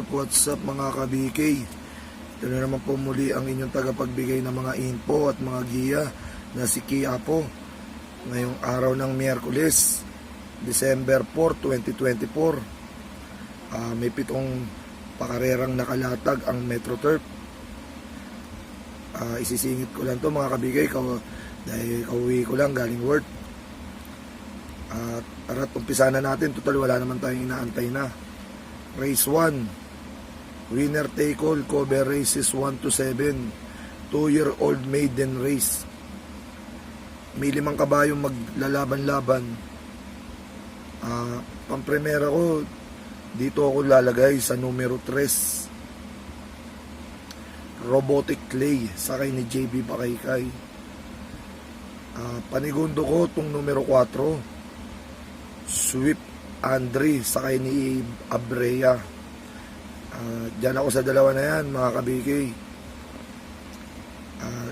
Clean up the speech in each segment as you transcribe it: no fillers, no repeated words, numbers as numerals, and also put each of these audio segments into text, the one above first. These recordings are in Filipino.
What's up mga ka-BK? Ito na naman po muli ang inyong tagapagbigay ng mga info at mga giya na si Quiapo. Ngayong araw ng Miyerkules, December 4, 2024. May 7 pakarerang nakalatag ang MetroTurf. Isisingit ko lang to mga ka-BK dahil kauwi ko lang galing work. At tara't umpisa na natin, total wala naman tayong inaantay na. Race 1, winner take all, cover races 1 to 7, 2-year-old maiden race. May 5 kabayong maglalaban-laban. Pampremera ko, dito ako lalagay sa numero 3, Robotic Clay, sakay ni JB Bakaykay. Panigundo ko itong numero 4, Swift Andre, sakay ni Abrea. Diyan ako sa dalawa na yan mga ka-BK.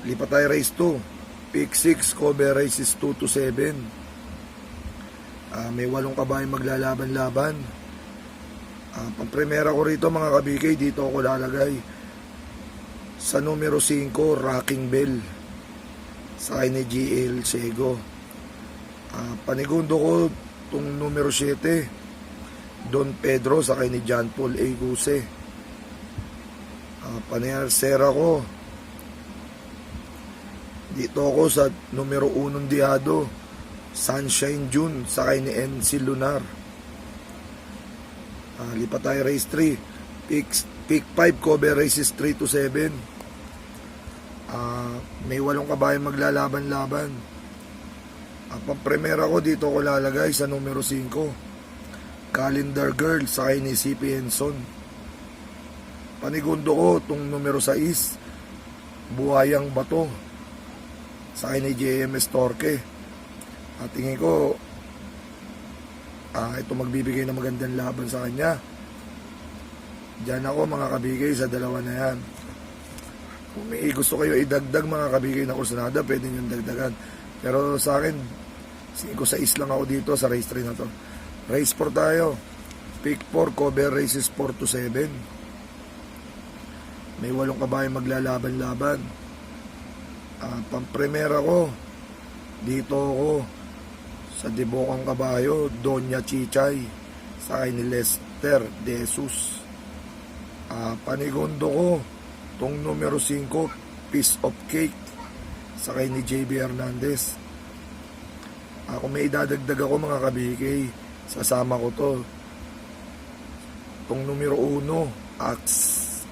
Lipat tayo race 2, pick 6, cover races 2 to 7. May 8 kabayong maglalaban-laban. Pang-primera ko rito mga ka-BK, dito ako lalagay sa numero 5, Rocking Bell, sakay ni GL Sego. Panigundo ko itong numero 7, Don Pedro, sakay ni John Paul A. Guse. Panersera ko, dito ako sa numero 1, Diado, Sunshine June, sakay ni NC Lunar. Lipat tayo race 3, pick 5, cover races 3 to 7. May 8 kabayong maglalaban-laban. Pang-primera ko, dito ko lalagay sa numero 5, Calendar Girl, sakay ni CP Henson. Panigundo ko itong numero 6, Buhayang Bato, sakay ni JMS Torque. Tingin ko ito magbibigay ng magandang laban sa kanya. Diyan ako mga kabigay sa dalawa na yan. Kung may gusto kayo idagdag mga kabigay na kursunada, pwede nyo dagdagan. Pero sa akin, 5-6 lang ako dito sa race 3 na to. Race 4 tayo, pick 4, cover races 4 to 7. May 8 kabayong maglalaban-laban. Pang-primera ko, dito ako sa Dibokang Kabayo, Doña Chichay, sakay ni Lester De Jesus. Panigundo ko itong numero 5, Piece of Cake, sakay ni JB Hernandez. Kung may idadagdag ako mga ka-BK, sasama ko to itong numero 1,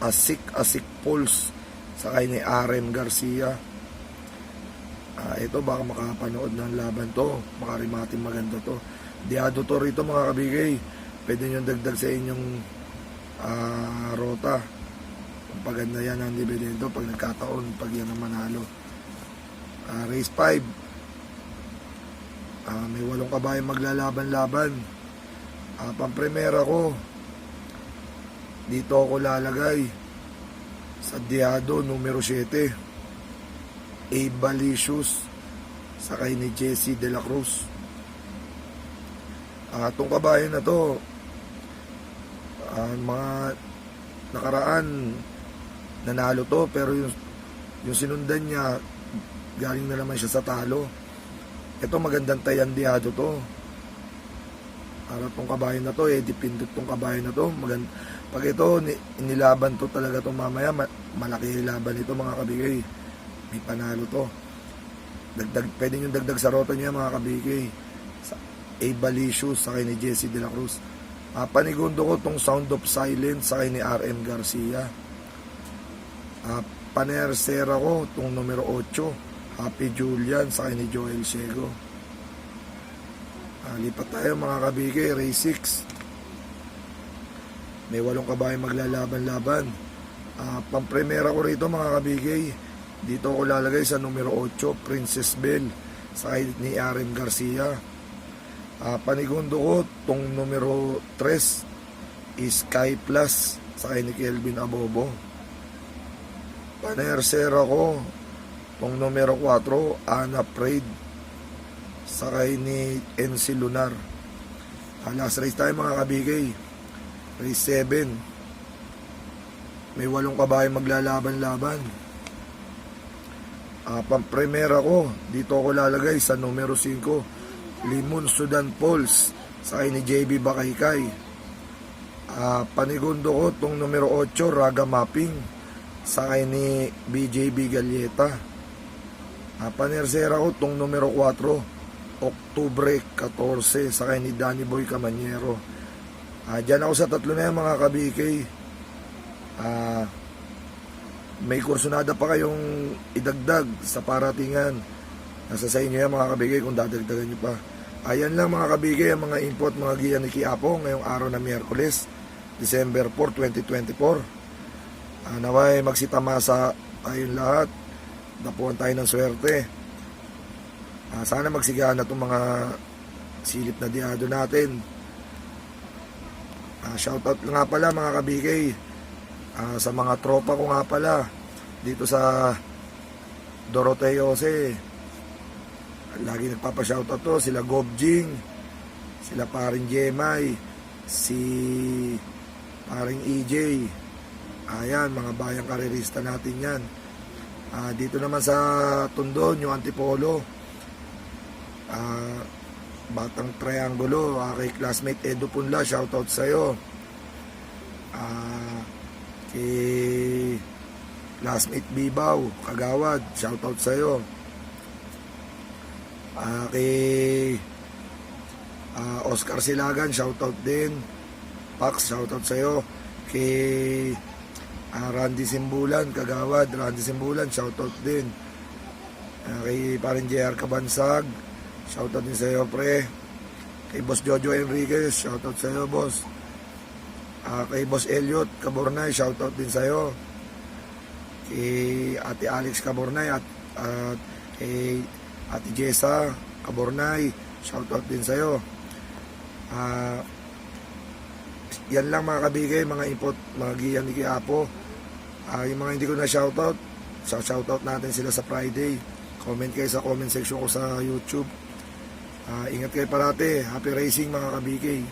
Asik Pulse, sakay ni RM Garcia. Ito baka makapanood ng laban to, makarimatin maganda to. Diado to rito mga ka-BK, pwede nyo dagdag sa inyong rota. Kung paganda yan ang dividendo pag nagkataon, pag yan ang manalo. Race 5, may 8 kabayong maglalaban-laban. Pang-primera ko, dito ako lalagay sa Diado numero 7, Abalicious, sakay ni Jesse De La Cruz. Itong kabayo na to, mga nakaraan nanalo to, pero yung sinundan niya galing na naman siya sa talo. Ito magandang tayandiado to. Itong kabayo na to, dipindot tong kabayo na to. Pag ito inilaban to talaga to mamaya, malaki laban ito mga kabigay. May panalo to. Pwede nyo dagdag sa rota niya mga kabigay. Abalicious, sakay ni Jesse De La Cruz. Panigundo ko tong Sound of Silence, sakay ni RM Garcia. Panersera ko tong numero 8, Happy Julian, sakay ni Joel Sego. Lipat tayo mga kabigay, race 6. May 8 kabayong maglalaban-laban. Pang-primera ko rito mga kabigay, dito ko lalagay sa numero 8, Princess Belle, sakay ni RM Garcia. Panigundo ko tong numero 3, Sky Plus, sakay ni Kelvin Abobo. Panersera ko tong numero 4, Anna Prade, sakay ni NC Lunar. Last race tayo mga kabigay, race 7, May 8 kabayo maglalaban-laban. Pang-premier ako, dito ako lalagay sa numero 5, Limon Sudan Falls, sa ni JB Bakaykay. Panigundo ko tong numero 8, Raga Mapping, sa ni BJB Galleta. Panersera ko tong numero 4, Oktubre 14, sa ni Danny Boy Camanyero. Diyan ako sa tatlo na yan, mga kabikay. May kursunada pa kayong idagdag sa paratingan. Nasa sa inyo yan, mga kabigay, kung dadagdagan nyo pa. Ayan lang, mga kabigay, ang mga input, mga giya ni Quiapo ngayong araw na Miyerkules, December 4, 2024. Naway magsitamasa tayong lahat. Napuan tayo ng swerte. Sana magsigana itong mga silip na diado natin. Shoutout nga pala, mga kabigay, sa mga tropa ko nga pala dito sa Doroteo Jose. Lagi nagpapashoutout to, sila Gobjing, sila paring Jemay, si paring EJ. Ayan, mga bayang karerista natin yan. Dito naman sa Tundon, yung Antipolo, Batang Triangulo, kay classmate Edo Punla, shoutout sa'yo. Kay classmate Bibaw Kagawad, shoutout sa'yo. Kay Oscar Silagan, shoutout din. Pax, shoutout sa'yo. Kay Randy Simbulan Kagawad, Randy Simbulan, shoutout din. Kay parin JR Kabansag, shoutout din sa'yo, pre. Kay Boss Jojo Enriquez, shoutout sa'yo, boss. Kay Boss Elliot Cabornay, shoutout din sa'yo. Kay Ate Alex Cabornay at kay Ate Jessa Cabornay, shoutout din sa'yo. Yan lang, mga kabigay, mga input, mga giyan ni Quiapo. Yung mga hindi ko na shoutout, shoutout natin sila sa Friday. Comment kayo sa comment section ko sa YouTube. Ingat kayo parati. Happy racing, mga kabigay.